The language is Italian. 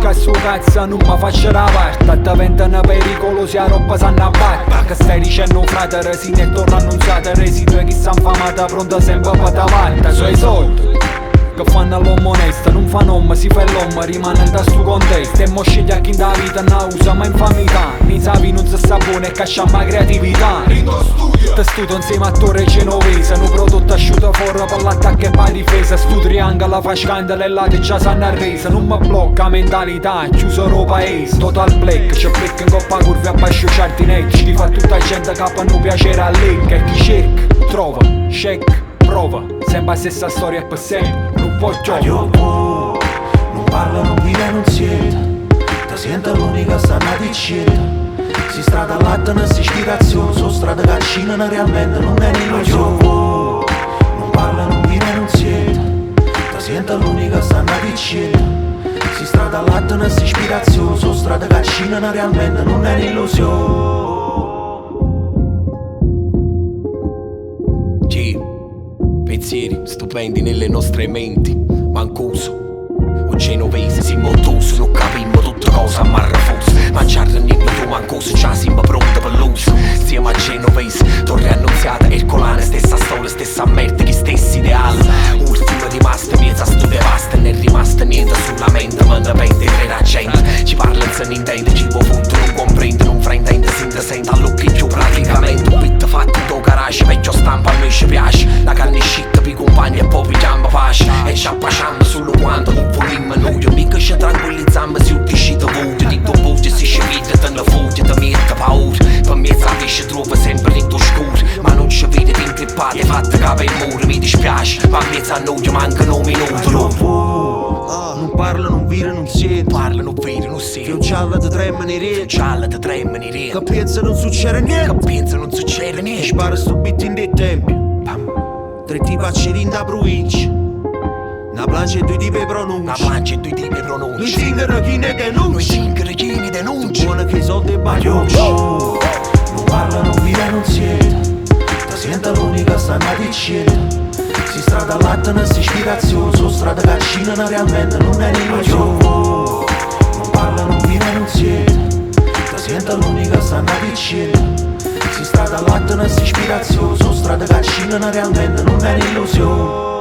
che su cazzo non mi faccio la parte. Diventano pericolosi a roba sanno a batta. Che stai dicendo frate resini e torna annunziata residue chi s'han famata pronta sempre per davanti. Suoi soldi che fanno l'uomo onesto, non fa nome, si fa l'uomo, rimane da sto contesto. E mo scegli a chi da vita non usa ma infamità. Ni sapi non si sa buono e casciamo la creatività. Te studio insieme a Torre Genovese, un prodotto asciutto fuori per l'attacco e per la difesa. Stu triangolo fa scandalo e là che già s'hanno arresa. Non mi blocca mentalità, chiuso lo paese. Total black, c'è black in coppa curve a bascio giardineggi. Ti fa tutta gente che non piacere a lei. E chi cerca, trova, check, prova. Sempre la stessa storia per sempre, non può giocare. Non parla, non vive, non siete. Ti sento l'unica stanna di scelta. Si strada all'atto, non si ispirazione. Su strada caccina, realmente non è un'illusione. Non parla, non vive, non siete. Ti sento l'unica stanna di scelta. Si strada all'atto, non si ispirazione. Su strada caccina, realmente non è un'illusione. Pensieri stupendi nelle nostre menti, mancuso. Un genovese si montuso, non capimmo tutte cose a marrafoso. Mangiare il nido tu mancuso, già siamo pronti per l'uso. Stiamo a genovese, torre annunziata, Ercolane. Stessa storia, stessa merda, gli stessi ideali. Ultimo rimasto, mezza sto devasta. Non è rimasto niente sulla mente, ma ne pente la gente. Ci parla se ne intende, ci può punto, non comprende, non fraintende, si intende all'occhio praticamente. Un bit fatto in tuo garage, vecchio stampa a noi ci piace. La carne shit per i compagni e poi pigiamo pace. E ci appasciamo solo quando non volimmo noi. Mica ci tranquillizziamo se utiscite voce. Di tuo voce si scivita, te ne fugge, te mette paura. Per me si trova sempre in tuo scuro. Ma non ci vede incrippate, fatte capo in muro. Mi dispiace, ma a mezzo a noi mancano minuti. Non parla, non vira, non sente. Parla, non vede, non sente. Che un giallo ti tremano i reti. Gialla ti tremano i reti. Che pensa non succede niente. Che pensa non succede E niente. spara sto beat in dei tempi. Tre tipi accerini da provincia. Una plancia e due tipi Una pronuncia. plancia e due tipi Noi pronunce. zingaro chi ne Noi denuncia. zingari chi ne denuncia. Buona che i soldi e bagliocci. Non parla, non vive, non siete. Ti sento l'unica stanna di scelta. Si strada all'atto, non si ispirazione. Su strada caccina, realmente non è un'illusione. Non parla, non vive, non siete. Ti sento l'unica stanna di scelta. Si strada all'atto, non si ispirazione. Su strada caccina, realmente non è un'illusione.